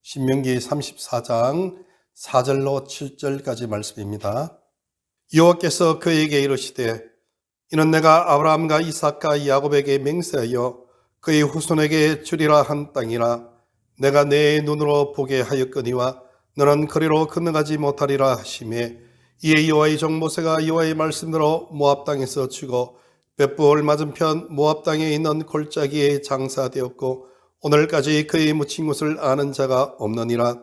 신명기 34장 4절로 7절까지 말씀입니다. 여호와께서 그에게 이르시되 이는 내가 아브라함과 이삭과 야곱에게 맹세하여 그의 후손에게 주리라 한 땅이라. 내가 내 눈으로 보게 하였거니와 너는 그리로 건너가지 못하리라 하시매, 이에 여호와의 종 모세가 여호와의 말씀대로 모압 땅에서 죽어 벳부올 맞은편 모압 땅에 있는 골짜기에 장사되었고 오늘까지 그의 묻힌 곳을 아는 자가 없느니라.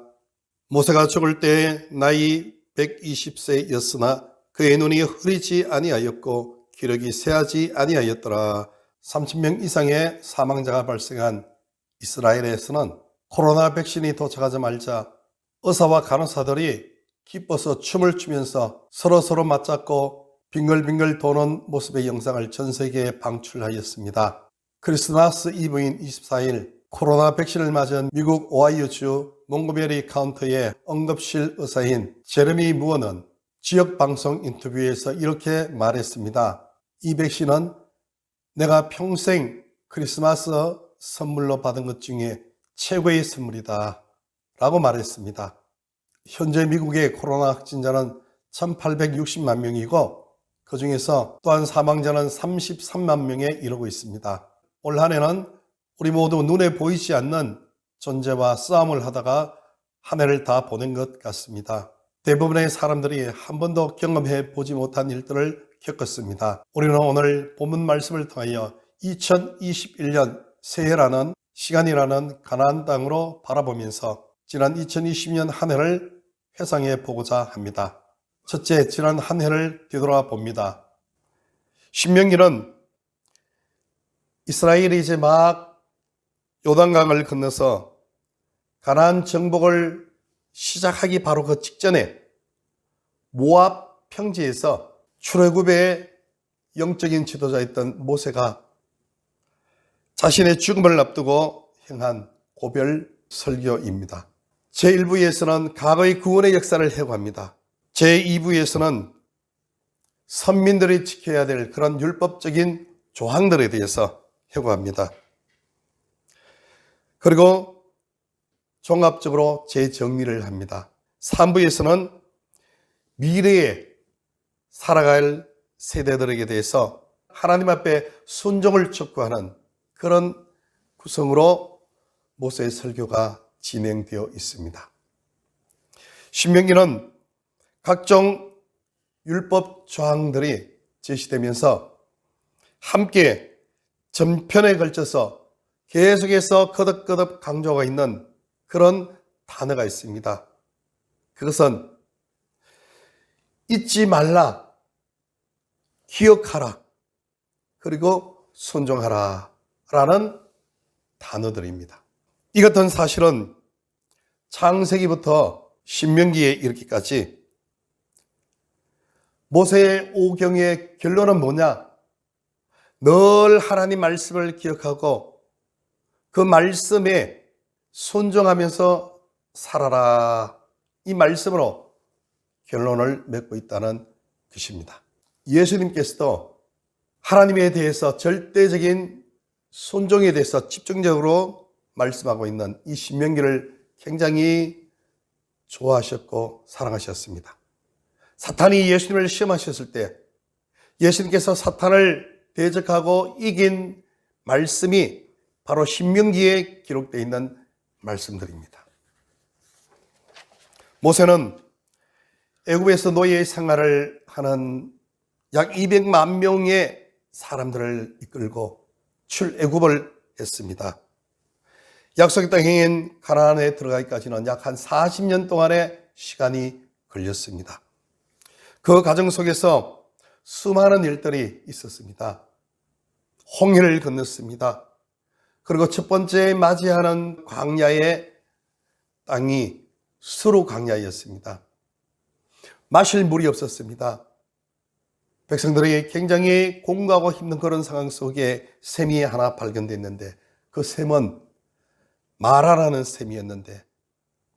모세가 죽을 때 나이 120세였으나 그의 눈이 흐리지 아니하였고 기력이 쇠하지 아니하였더라. 30명 이상의 사망자가 발생한 이스라엘에서는 코로나 백신이 도착하자마자 의사와 간호사들이 기뻐서 춤을 추면서 서로 맞잡고 빙글빙글 도는 모습의 영상을 전 세계에 방출하였습니다. 크리스마스 이브인 24일 코로나 백신을 맞은 미국 오하이오주 몽고메리 카운티의 응급실 의사인 제레미 무어는 지역 방송 인터뷰에서 이렇게 말했습니다. 이 백신은 내가 평생 크리스마스 선물로 받은 것 중에 최고의 선물이다 라고 말했습니다. 현재 미국의 코로나 확진자는 1860만 명이고 그 중에서 또한 사망자는 33만 명에 이르고 있습니다. 올 한 해는 우리 모두 눈에 보이지 않는 존재와 싸움을 하다가 한 해를 다 보낸 것 같습니다. 대부분의 사람들이 한 번도 경험해 보지 못한 일들을 겪었습니다. 우리는 오늘 본문 말씀을 통하여 2021년 새해라는 시간이라는 가나안 땅으로 바라보면서 지난 2020년 한 해를 회상해 보고자 합니다. 첫째, 지난 한 해를 뒤돌아 봅니다. 신명기는 이스라엘이 이제 막 요단강을 건너서 가나안 정복을 시작하기 바로 그 직전에 모압 평지에서 출애굽의 영적인 지도자였던 모세가 자신의 죽음을 앞두고 행한 고별 설교입니다. 제1부에서는 과거의 구원의 역사를 회고합니다. 제2부에서는 선민들이 지켜야 될 그런 율법적인 조항들에 대해서 회고합니다. 그리고 종합적으로 재정리를 합니다. 3부에서는 미래에 살아갈 세대들에게 대해서 하나님 앞에 순종을 촉구하는 그런 구성으로 모세의 설교가 진행되어 있습니다. 신명기는 각종 율법 조항들이 제시되면서 함께 전편에 걸쳐서 계속해서 거듭거듭 강조가 있는 그런 단어가 있습니다. 그것은 잊지 말라, 기억하라, 그리고 순종하라 라는 단어들입니다. 이 같은 사실은 창세기부터 신명기에 이르기까지 모세의 오경의 결론은 뭐냐? 늘 하나님 말씀을 기억하고 그 말씀에 순종하면서 살아라. 이 말씀으로 결론을 맺고 있다는 것입니다. 예수님께서도 하나님에 대해서 절대적인 순종에 대해서 집중적으로 말씀하고 있는 이 신명기를 굉장히 좋아하셨고 사랑하셨습니다. 사탄이 예수님을 시험하셨을 때 예수님께서 사탄을 대적하고 이긴 말씀이 바로 신명기에 기록되어 있는 말씀들입니다. 모세는 애굽에서 노예 생활을 하는 약 200만 명의 사람들을 이끌고 출애굽을 했습니다. 약속의 땅인 가나안에 들어가기까지는 약 한 40년 동안의 시간이 걸렸습니다. 그 과정 속에서 수많은 일들이 있었습니다. 홍해를 건넜습니다. 그리고 첫 번째 맞이하는 광야의 땅이 수르 광야였습니다. 마실 물이 없었습니다. 백성들이 굉장히 공고하고 힘든 그런 상황 속에 샘이 하나 발견됐는데 그 샘은 마라라는 샘이었는데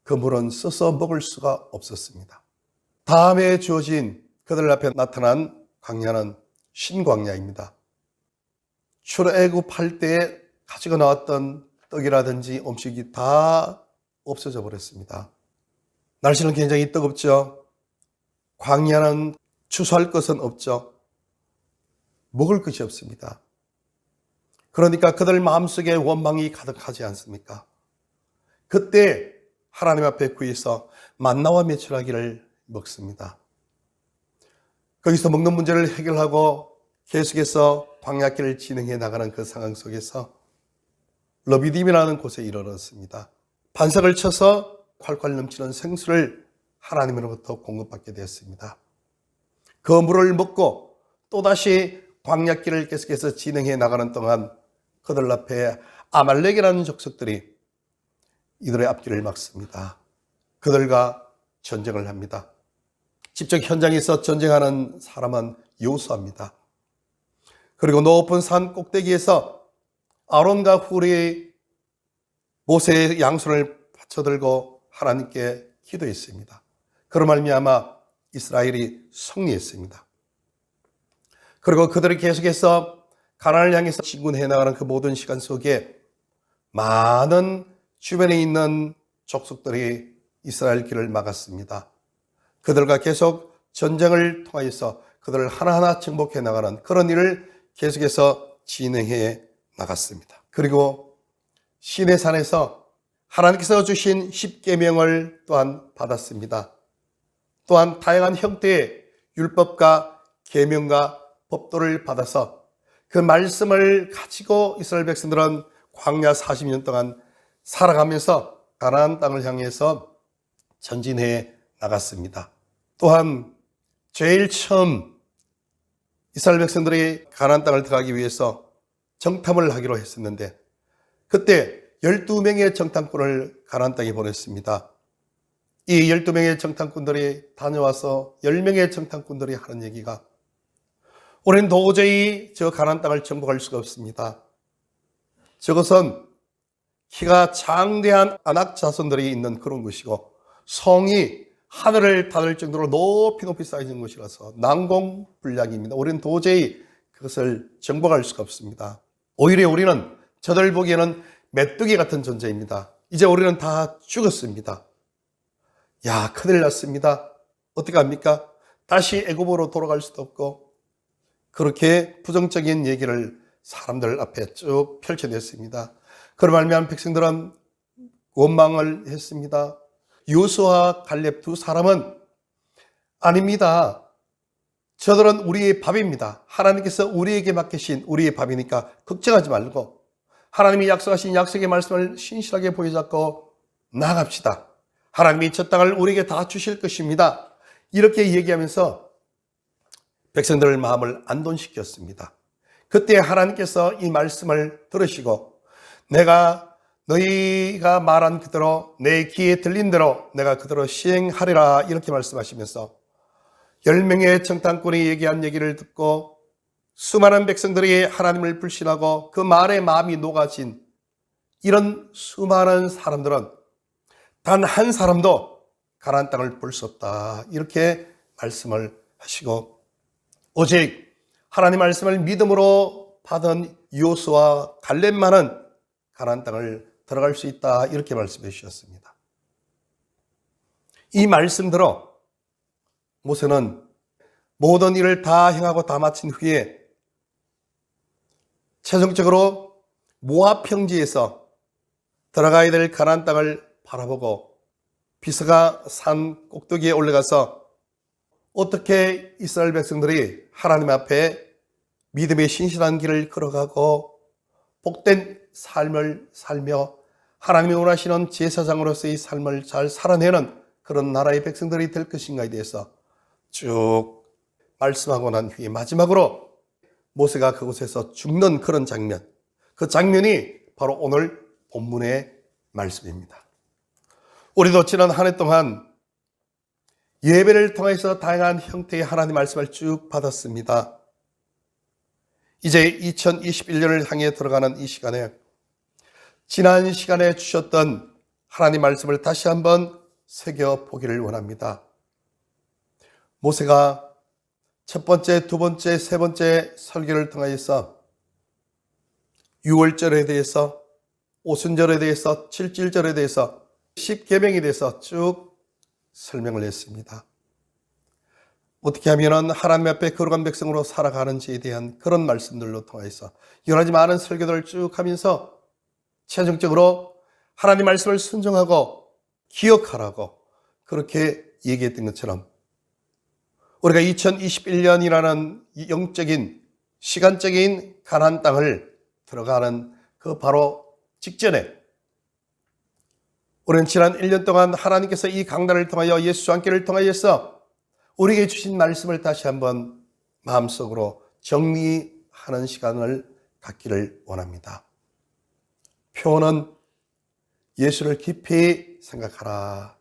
그 물은 써서 먹을 수가 없었습니다. 다음에 주어진 그들 앞에 나타난 광야는 신광야입니다. 출애굽할 때 가지고 나왔던 떡이라든지 음식이 다 없어져 버렸습니다. 날씨는 굉장히 뜨겁죠. 광야는 추수할 것은 없죠. 먹을 것이 없습니다. 그러니까 그들 마음속에 원망이 가득하지 않습니까? 그때 하나님 앞에 구해서 만나와 메추라기를 먹습니다. 거기서 먹는 문제를 해결하고 계속해서 광야길을 진행해 나가는 그 상황 속에서 러비딤이라는 곳에 이르렀습니다. 반석을 쳐서 콸콸 넘치는 생수를 하나님으로부터 공급받게 되었습니다. 그 물을 먹고 또다시 광야길을 계속해서 진행해 나가는 동안 그들 앞에 아말렉이라는 족속들이 이들의 앞길을 막습니다. 그들과 전쟁을 합니다. 직접 현장에서 전쟁하는 사람은 요수아입니다. 그리고 높은 산 꼭대기에서 아론과 훌이 모세의 양손을 받쳐들고 하나님께 기도했습니다. 그로 말미암아 이스라엘이 승리했습니다. 그리고 그들이 계속해서 가나안을 향해서 진군해 나가는 그 모든 시간 속에 많은 주변에 있는 족속들이 이스라엘 길을 막았습니다. 그들과 계속 전쟁을 통하여서 그들을 하나하나 정복해 나가는 그런 일을 계속해서 진행해 나갔습니다. 그리고 시내산에서 하나님께서 주신 십계명을 또한 받았습니다. 또한 다양한 형태의 율법과 계명과 법도를 받아서 그 말씀을 가지고 이스라엘 백성들은 광야 40년 동안 살아가면서 가나안 땅을 향해서 전진해 나갔습니다. 또한 제일 처음 이스라엘 백성들이 가나안 땅을 들어가기 위해서 정탐을 하기로 했었는데 그때 12명의 정탐꾼을 가나안 땅에 보냈습니다. 이 12명의 정탐꾼들이 다녀와서 10명의 정탐꾼들이 하는 얘기가 우리는 도저히 저 가나안 땅을 정복할 수가 없습니다. 저것은 키가 장대한 아낙 자손들이 있는 그런 곳이고 성이 하늘을 닿을 정도로 높이 쌓여진 곳이라서 난공불락입니다. 우리는 도저히 그것을 정복할 수가 없습니다. 오히려 우리는 저들 보기에는 메뚜기 같은 존재입니다. 이제 우리는 다 죽었습니다. 야, 큰일 났습니다. 어떻게 합니까? 다시 애굽으로 돌아갈 수도 없고 그렇게 부정적인 얘기를 사람들 앞에 쭉 펼쳐냈습니다. 그로 말미암아 백성들은 원망을 했습니다. 요수와 갈렙 두 사람은 아닙니다. 저들은 우리의 밥입니다. 하나님께서 우리에게 맡기신 우리의 밥이니까 걱정하지 말고 하나님이 약속하신 약속의 말씀을 신실하게 보여잡고 나아갑시다. 하나님이 저 땅을 우리에게 다 주실 것입니다. 이렇게 얘기하면서 백성들의 마음을 안돈시켰습니다. 그때 하나님께서 이 말씀을 들으시고 내가 너희가 말한 그대로 내 귀에 들린 대로 내가 그대로 시행하리라 이렇게 말씀하시면서 10명의 정탐꾼이 얘기한 얘기를 듣고 수많은 백성들이 하나님을 불신하고 그 말에 마음이 녹아진 이런 수많은 사람들은 단 한 사람도 가나안 땅을 볼 수 없다 이렇게 말씀을 하시고 오직 하나님 말씀을 믿음으로 받은 요수와 갈렙만은 가나안 땅을 들어갈 수 있다 이렇게 말씀해 주셨습니다. 이 말씀대로 모세는 모든 일을 다 행하고 다 마친 후에 최종적으로 모압 평지에서 들어가야 될 가나안 땅을 바라보고 비스가 산 꼭대기에 올라가서 어떻게 이스라엘 백성들이 하나님 앞에 믿음의 신실한 길을 걸어가고 복된 삶을 살며 하나님이 원하시는 제사장으로서의 삶을 잘 살아내는 그런 나라의 백성들이 될 것인가에 대해서 쭉 말씀하고 난 후에 마지막으로 모세가 그곳에서 죽는 그런 장면, 그 장면이 바로 오늘 본문의 말씀입니다. 우리도 지난 한 해 동안 예배를 통해서 다양한 형태의 하나님 말씀을 쭉 받았습니다. 이제 2021년을 향해 들어가는 이 시간에 지난 시간에 주셨던 하나님 말씀을 다시 한번 새겨보기를 원합니다. 모세가 첫 번째, 두 번째, 세 번째 설교를 통하여서 6월절에 대해서, 오순절에 대해서, 칠칠절에 대해서 십계명에 대해서 쭉 설명을 했습니다. 어떻게 하면 하나님 앞에 거룩한 백성으로 살아가는지에 대한 그런 말씀들로 통해서 여러 가지 많은 설교들을 쭉 하면서 최종적으로 하나님 말씀을 순종하고 기억하라고 그렇게 얘기했던 것처럼 우리가 2021년이라는 영적인 시간적인 가나안 땅을 들어가는 그 바로 직전에 우리는 지난 1년 동안 하나님께서 이 강단을 통하여 예수 함께를 통하여서 우리에게 주신 말씀을 다시 한번 마음속으로 정리하는 시간을 갖기를 원합니다. 표어는 예수를 깊이 생각하라.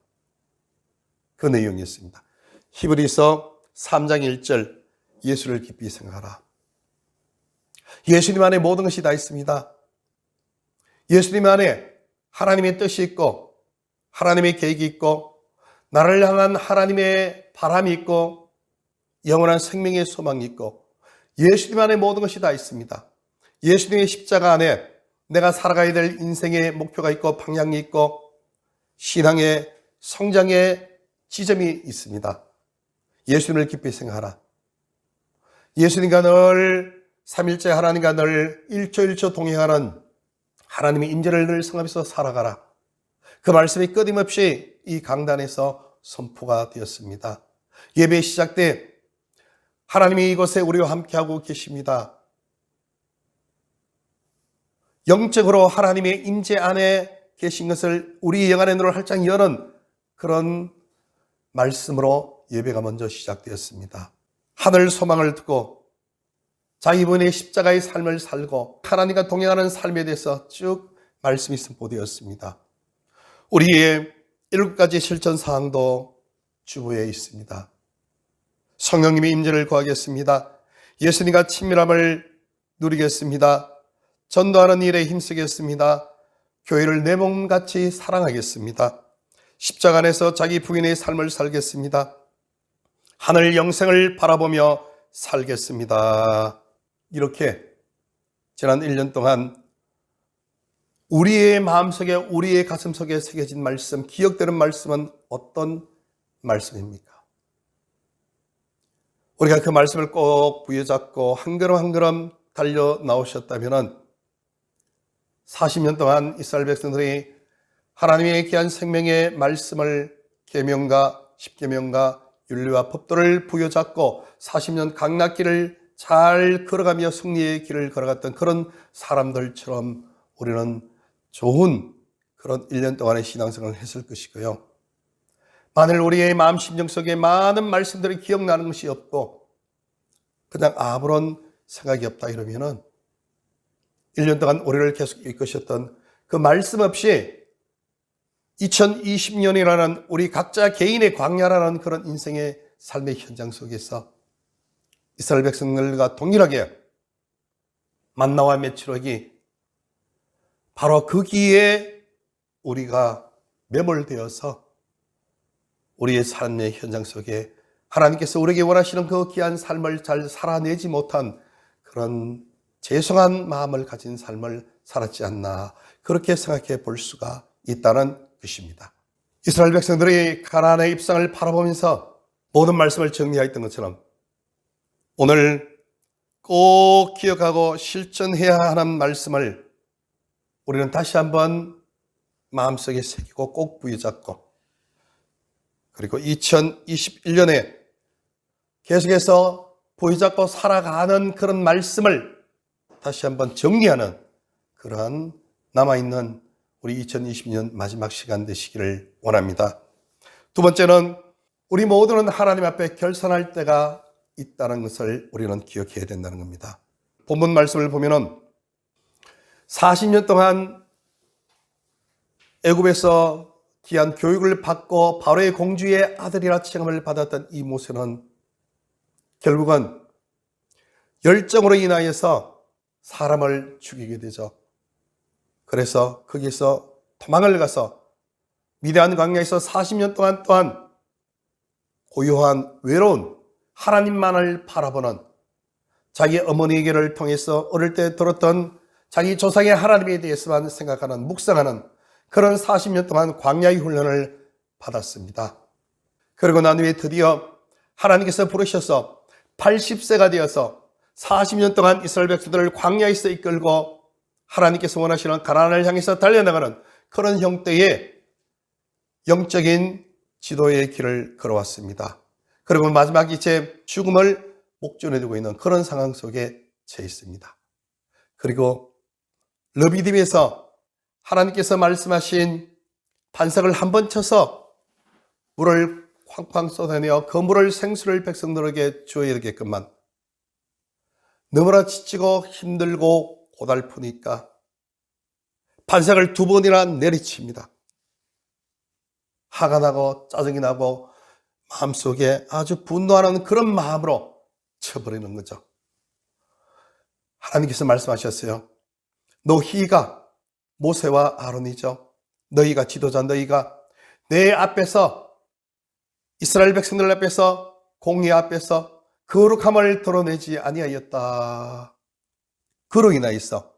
그 내용이었습니다. 히브리서 3장 1절 예수를 깊이 생각하라. 예수님 안에 모든 것이 다 있습니다. 예수님 안에 하나님의 뜻이 있고 하나님의 계획이 있고 나를 향한 하나님의 바람이 있고 영원한 생명의 소망이 있고 예수님 안에 모든 것이 다 있습니다. 예수님의 십자가 안에 내가 살아가야 될 인생의 목표가 있고 방향이 있고 신앙의 성장의 지점이 있습니다. 예수님을 깊이 생각하라. 예수님과 늘 삼일째 하나님과 늘 일초일초 동행하는 하나님의 인재를 늘 생각하면서 살아가라. 그 말씀이 끊임없이 이 강단에서 선포가 되었습니다. 예배 시작 때 하나님이 이곳에 우리와 함께하고 계십니다. 영적으로 하나님의 임재 안에 계신 것을 우리 영안의 눈을 활짝 여는 그런 말씀으로 예배가 먼저 시작되었습니다. 하늘 소망을 두고 자기 본인의 십자가의 삶을 살고 하나님과 동행하는 삶에 대해서 쭉 말씀이 선포되었습니다. 우리의 7가지 실천 사항도 주보에 있습니다. 성령님의 임재를 구하겠습니다. 예수님과 친밀함을 누리겠습니다. 전도하는 일에 힘쓰겠습니다. 교회를 내 몸같이 사랑하겠습니다. 십자가 안에서 자기 부인의 삶을 살겠습니다. 하늘 영생을 바라보며 살겠습니다. 이렇게 지난 1년 동안 우리의 마음속에 우리의 가슴속에 새겨진 말씀, 기억되는 말씀은 어떤 말씀입니까? 우리가 그 말씀을 꼭 부여잡고 한 걸음 한 걸음 달려 나오셨다면 40년 동안 이스라엘 백성들이 하나님의 귀한 생명의 말씀을 계명과 십계명과 율례와 법도를 부여잡고 40년 강락길을 잘 걸어가며 승리의 길을 걸어갔던 그런 사람들처럼 우리는 좋은 그런 1년 동안의 신앙생활을 했을 것이고요. 만일 우리의 마음 심정 속에 많은 말씀들이 기억나는 것이 없고 그냥 아무런 생각이 없다 이러면은 1년 동안 우리를 계속 이끄셨던 그 말씀 없이 2020년이라는 우리 각자 개인의 광야라는 그런 인생의 삶의 현장 속에서 이스라엘 백성들과 동일하게 만나와 메추라기 바로 거기에 우리가 매몰되어서 우리의 삶의 현장 속에 하나님께서 우리에게 원하시는 그 귀한 삶을 잘 살아내지 못한 그런 죄송한 마음을 가진 삶을 살았지 않나 그렇게 생각해 볼 수가 있다는 것입니다. 이스라엘 백성들이 가나안의 입성을 바라보면서 모든 말씀을 정리하였던 것처럼 오늘 꼭 기억하고 실천해야 하는 말씀을 우리는 다시 한번 마음속에 새기고 꼭 부여잡고 그리고 2021년에 계속해서 부여잡고 살아가는 그런 말씀을 다시 한번 정리하는 그러한 남아있는 우리 2020년 마지막 시간 되시기를 원합니다. 두 번째는 우리 모두는 하나님 앞에 결산할 때가 있다는 것을 우리는 기억해야 된다는 겁니다. 본문 말씀을 보면은 40년 동안 애굽에서 귀한 교육을 받고 바로의 공주의 아들이라 칭함을 받았던 이 모세는 결국은 열정으로 인하여서 사람을 죽이게 되죠. 그래서 거기서 도망을 가서 미디안 광야에서 40년 동안 또한 고요한 외로운 하나님만을 바라보는 자기 어머니에게를 통해서 어릴 때 들었던 자기 조상의 하나님에 대해서만 생각하는 묵상하는 그런 40년 동안 광야의 훈련을 받았습니다. 그리고 난 후에 드디어 하나님께서 부르셔서 80세가 되어서 40년 동안 이스라엘 백성들을 광야에서 이끌고 하나님께서 원하시는 가나안을 향해서 달려나가는 그런 형태의 영적인 지도의 길을 걸어왔습니다. 그리고 마지막 이제 죽음을 목전에 두고 있는 그런 상황 속에 처해 있습니다. 그리고 르비딤에서 하나님께서 말씀하신 반석을 한 번 쳐서 물을 쾅쾅 쏟아내어 그 물을 생수를 백성들에게 주어야 되겠건만 너무나 지치고 힘들고 고달프니까 반석을 2번이나 내리칩니다. 화가 나고 짜증이 나고 마음속에 아주 분노하는 그런 마음으로 쳐버리는 거죠. 하나님께서 말씀하셨어요. 너희가 모세와 아론이죠. 너희가 지도자, 너희가 내 앞에서 이스라엘 백성들 앞에서 공의 앞에서 거룩함을 드러내지 아니하였다. 그로 인하여서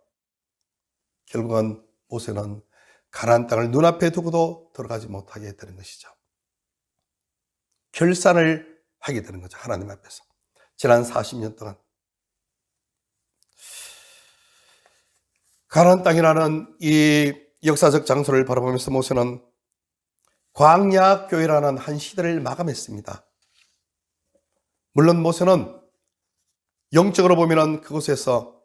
결국은 모세는 가나안 땅을 눈앞에 두고도 들어가지 못하게 되는 것이죠. 결산을 하게 되는 거죠. 하나님 앞에서. 지난 40년 동안. 가나안 땅이라는 이 역사적 장소를 바라보면서 모세는 광야 교회라는 한 시대를 마감했습니다. 물론 모세는 영적으로 보면 그곳에서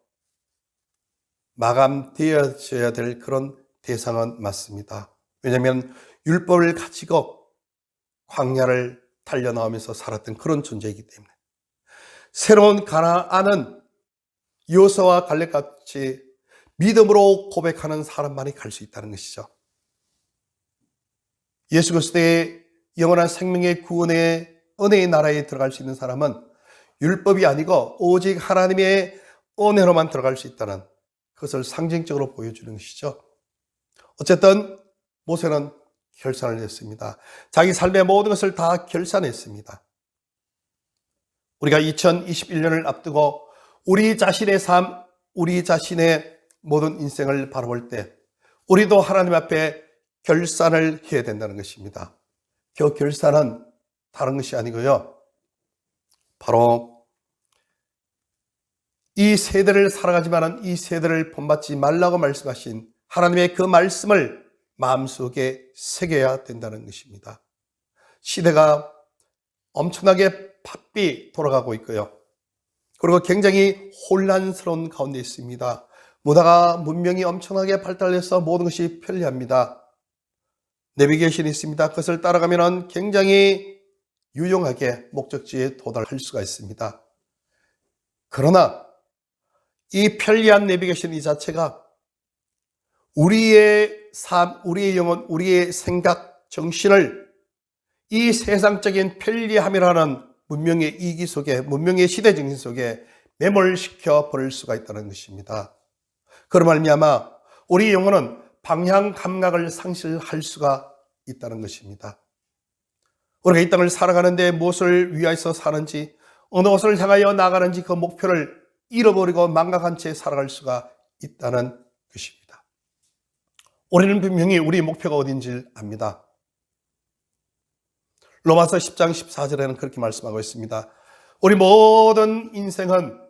마감되어져야 될 그런 대상은 맞습니다. 왜냐하면 율법을 가지고 광야를 달려나오면서 살았던 그런 존재이기 때문에 새로운 가나안은 요수와 갈렙같이 믿음으로 고백하는 사람만이 갈 수 있다는 것이죠. 예수 그리스도의 영원한 생명의 구원의 은혜의 나라에 들어갈 수 있는 사람은 율법이 아니고 오직 하나님의 은혜로만 들어갈 수 있다는 그것을 상징적으로 보여주는 것이죠. 어쨌든 모세는 결산을 했습니다. 자기 삶의 모든 것을 다 결산했습니다. 우리가 2021년을 앞두고 우리 자신의 삶, 우리 자신의 모든 인생을 바라볼 때 우리도 하나님 앞에 결산을 해야 된다는 것입니다. 그 결산은 다른 것이 아니고요. 바로 이 세대를 살아가지만 이 세대를 본받지 말라고 말씀하신 하나님의 그 말씀을 마음속에 새겨야 된다는 것입니다. 시대가 엄청나게 바삐 돌아가고 있고요. 그리고 굉장히 혼란스러운 가운데 있습니다. 문화가 문명이 엄청나게 발달해서 모든 것이 편리합니다. 내비게이션이 있습니다. 그것을 따라가면 굉장히 유용하게 목적지에 도달할 수가 있습니다. 그러나 이 편리한 내비게이션 이 자체가 우리의 삶, 우리의 영혼, 우리의 생각, 정신을 이 세상적인 편리함이라는 문명의 이기 속에, 문명의 시대 정신 속에 매몰시켜 버릴 수가 있다는 것입니다. 그런 말미암아 우리 영혼은 방향 감각을 상실할 수가 있다는 것입니다. 우리가 이 땅을 살아가는데 무엇을 위하여서 사는지, 어느 곳을 향하여 나가는지 그 목표를 잃어버리고 망각한 채 살아갈 수가 있다는 것입니다. 우리는 분명히 우리 목표가 어딘지 압니다. 로마서 10장 14절에는 그렇게 말씀하고 있습니다. 우리 모든 인생은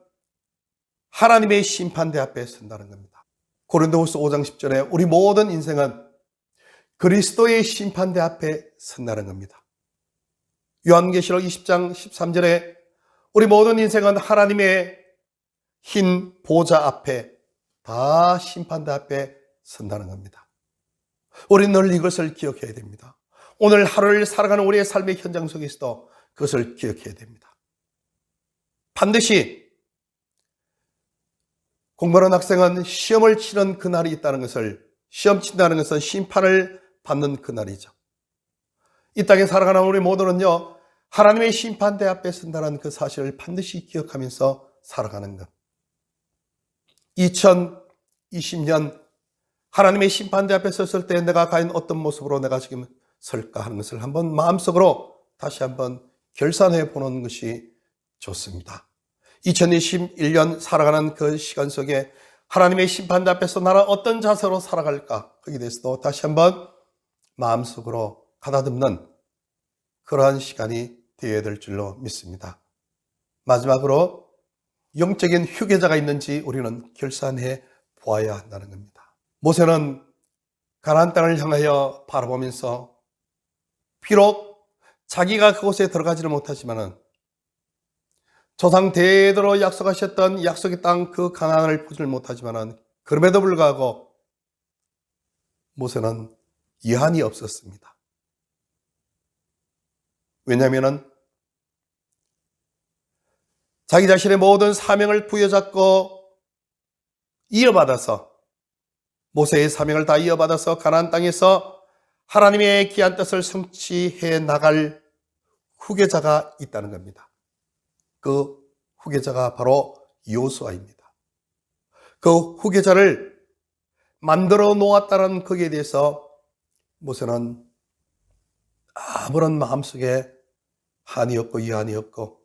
하나님의 심판대 앞에 선다는 겁니다. 고린도후서 5장 10절에 우리 모든 인생은 그리스도의 심판대 앞에 선다는 겁니다. 요한계시록 20장 13절에 우리 모든 인생은 하나님의 흰 보좌 앞에 다 심판대 앞에 선다는 겁니다. 우리는 늘 이것을 기억해야 됩니다. 오늘 하루를 살아가는 우리의 삶의 현장 속에서도 그것을 기억해야 됩니다. 반드시 공부하는 학생은 시험을 치는 그날이 있다는 것을, 시험 친다는 것은 심판을 받는 그날이죠. 이 땅에 살아가는 우리 모두는요, 하나님의 심판대 앞에 선다는 그 사실을 반드시 기억하면서 살아가는 것. 2020년 하나님의 심판대 앞에 섰을 때 내가 과연 어떤 모습으로 내가 지금 설까 하는 것을 한번 마음속으로 다시 한번 결산해 보는 것이 좋습니다. 2021년 살아가는 그 시간 속에 하나님의 심판대 앞에서 나는 어떤 자세로 살아갈까? 거기에 대해서도 다시 한번 마음속으로 가다듬는 그러한 시간이 되어야 될 줄로 믿습니다. 마지막으로 영적인 휴게자가 있는지 우리는 결산해 보아야 한다는 겁니다. 모세는 가나안 땅을 향하여 바라보면서 비록 자기가 그곳에 들어가지를 못하지만은 조상 대대로 약속하셨던 약속의 땅 그 가나안을 보지를 못하지만은 그럼에도 불구하고 모세는 여한이 없었습니다. 왜냐하면은 자기 자신의 모든 사명을 부여잡고 이어받아서 모세의 사명을 다 이어받아서 가나안 땅에서 하나님의 귀한 뜻을 성취해 나갈 후계자가 있다는 겁니다. 그 후계자가 바로 여호수아입니다. 그 후계자를 만들어 놓았다는 거기에 대해서 모세는 아무런 마음속에 한이 없고 여한이 없고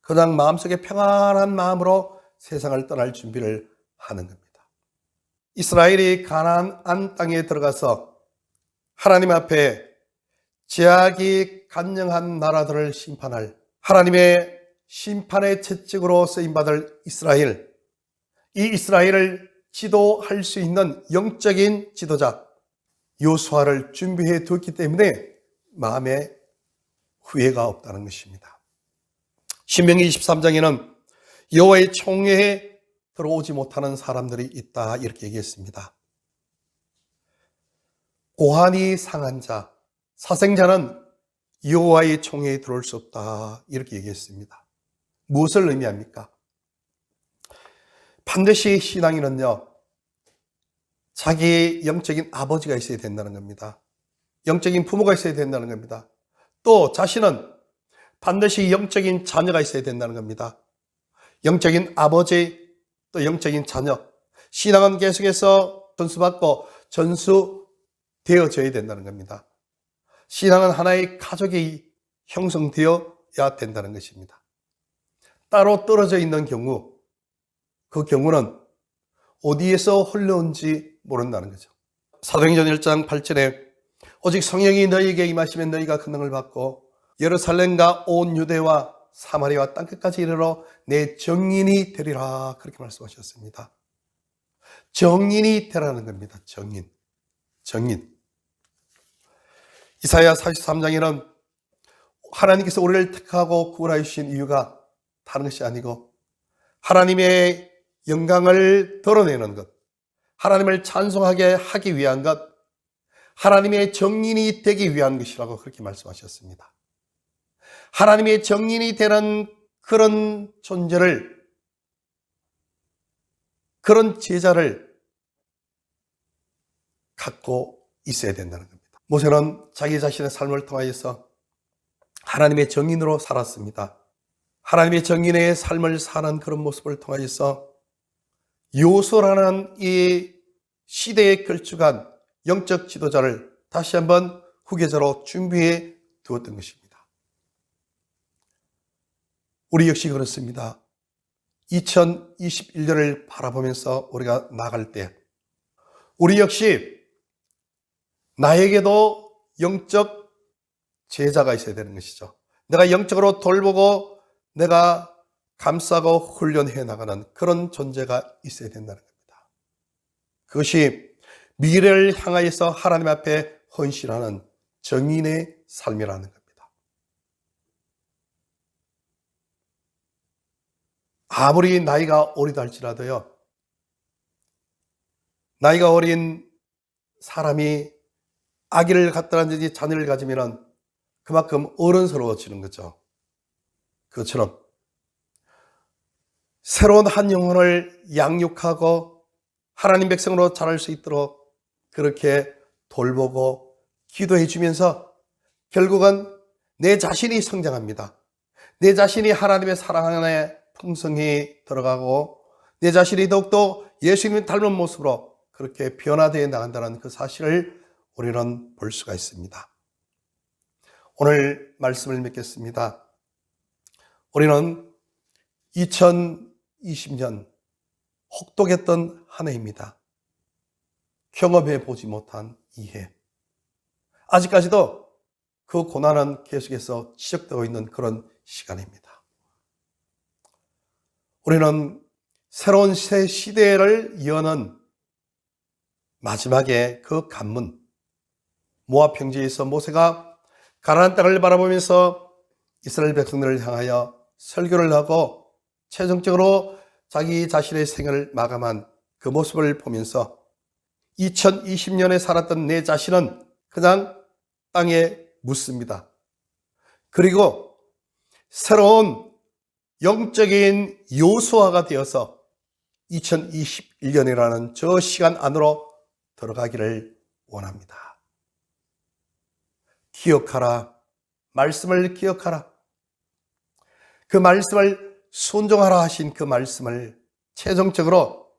그냥 마음속에 평안한 마음으로 세상을 떠날 준비를 하는 겁니다. 이스라엘이 가나안 땅에 들어가서 하나님 앞에 제약이 간영한 나라들을 심판할 하나님의 심판의 채찍으로 쓰임받을 이스라엘, 이 이스라엘을 지도할 수 있는 영적인 지도자 여호수아를 준비해 두었기 때문에 마음에 후회가 없다는 것입니다. 신명기 23장에는 여호와의 총회에 들어오지 못하는 사람들이 있다 이렇게 얘기했습니다. 고환이 상한 자, 사생자는 여호와의 총회에 들어올 수 없다 이렇게 얘기했습니다. 무엇을 의미합니까? 반드시 신앙인은요, 자기의 영적인 아버지가 있어야 된다는 겁니다. 영적인 부모가 있어야 된다는 겁니다. 또 자신은 반드시 영적인 자녀가 있어야 된다는 겁니다. 영적인 아버지, 또 영적인 자녀. 신앙은 계속해서 전수받고 전수되어져야 된다는 겁니다. 신앙은 하나의 가족이 형성되어야 된다는 것입니다. 따로 떨어져 있는 경우, 그 경우는 어디에서 흘러온지 모른다는 거죠. 사도행전 1장 8절에 오직 성령이 너희에게 임하시면 너희가 권능을 받고 예루살렘과 온 유대와 사마리아와 땅끝까지 이르러 내 증인이 되리라 그렇게 말씀하셨습니다. 증인이 되라는 겁니다. 증인. 이사야 43장에는 하나님께서 우리를 택하고 구원하여 주신 이유가 다른 것이 아니고 하나님의 영광을 드러내는 것, 하나님을 찬송하게 하기 위한 것, 하나님의 증인이 되기 위한 것이라고 그렇게 말씀하셨습니다. 하나님의 증인이 되는 그런 존재를, 그런 제자를 갖고 있어야 된다는 겁니다. 모세는 자기 자신의 삶을 통하여서 하나님의 증인으로 살았습니다. 하나님의 증인의 삶을 사는 그런 모습을 통하여서 여호수아라는 이 시대에 걸쭉한 영적 지도자를 다시 한번 후계자로 준비해 두었던 것입니다. 우리 역시 그렇습니다. 2021년을 바라보면서 우리가 나갈 때 우리 역시 나에게도 영적 제자가 있어야 되는 것이죠. 내가 영적으로 돌보고 내가 감싸고 훈련해 나가는 그런 존재가 있어야 된다는 겁니다. 그것이 미래를 향하여서 하나님 앞에 헌신하는 증인의 삶이라는 겁니다. 아무리 나이가 어리다 할지라도요, 나이가 어린 사람이 아기를 갖다든지 자녀를 가지면 그만큼 어른스러워지는 거죠. 그것처럼 새로운 한 영혼을 양육하고 하나님 백성으로 자랄 수 있도록 그렇게 돌보고 기도해 주면서 결국은 내 자신이 성장합니다. 내 자신이 하나님의 사랑 안에 풍성히 들어가고 내 자신이 더욱더 예수님을 닮은 모습으로 그렇게 변화되어 나간다는 그 사실을 우리는 볼 수가 있습니다. 오늘 말씀을 맺겠습니다. 우리는 2020년 혹독했던 한 해입니다. 경험해 보지 못한 이해. 아직까지도 그 고난은 계속해서 지적되고 있는 그런 시간입니다. 우리는 새로운 새 시대를 여는 마지막에 그 관문, 모압 평지에서 모세가 가나안 땅을 바라보면서 이스라엘 백성들을 향하여 설교를 하고 최종적으로 자기 자신의 생을 마감한 그 모습을 보면서 2020년에 살았던 내 자신은 그냥 땅에 묻습니다. 그리고 새로운 영적인 요소화가 되어서 2021년이라는 저 시간 안으로 들어가기를 원합니다. 기억하라. 말씀을 기억하라. 그 말씀을 순종하라 하신 그 말씀을 최종적으로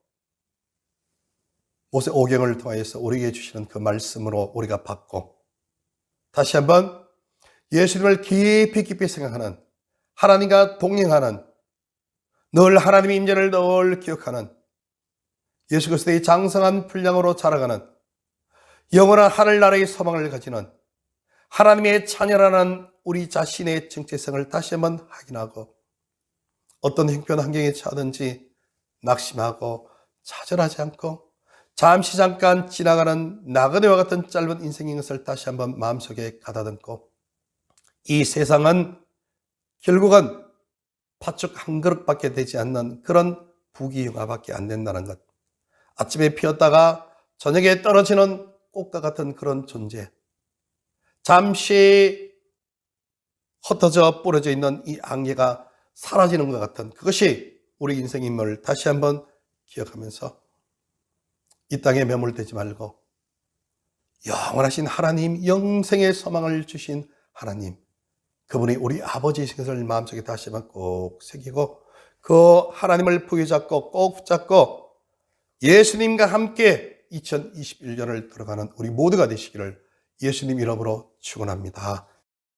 모세 오경을 통해서 우리에게 주시는 그 말씀으로 우리가 받고 다시 한번 예수님을 깊이 생각하는, 하나님과 동행하는, 늘 하나님의 임재를 늘 기억하는, 예수 그리스도의 장성한 분량으로 자라가는, 영원한 하늘나라의 소망을 가지는 하나님의 자녀라는 우리 자신의 정체성을 다시 한번 확인하고 어떤 형편 환경에 처하든지 낙심하고 좌절하지 않고 잠시 잠깐 지나가는 나그네와 같은 짧은 인생인 것을 다시 한번 마음속에 가다듬고 이 세상은 결국은 팥죽 한 그릇밖에 되지 않는 그런 부귀영화밖에 안 된다는 것, 아침에 피었다가 저녁에 떨어지는 꽃과 같은 그런 존재, 잠시 흩어져 뿌려져 있는 이 안개가 사라지는 것 같은 그것이 우리 인생임을 다시 한번 기억하면서 이 땅에 매몰되지 말고 영원하신 하나님, 영생의 소망을 주신 하나님, 그분이 우리 아버지이신 것을 마음속에 다시 한번 꼭 새기고 그 하나님을 부여잡고 꼭 붙잡고 예수님과 함께 2021년을 들어가는 우리 모두가 되시기를 예수님 이름으로 축원합니다.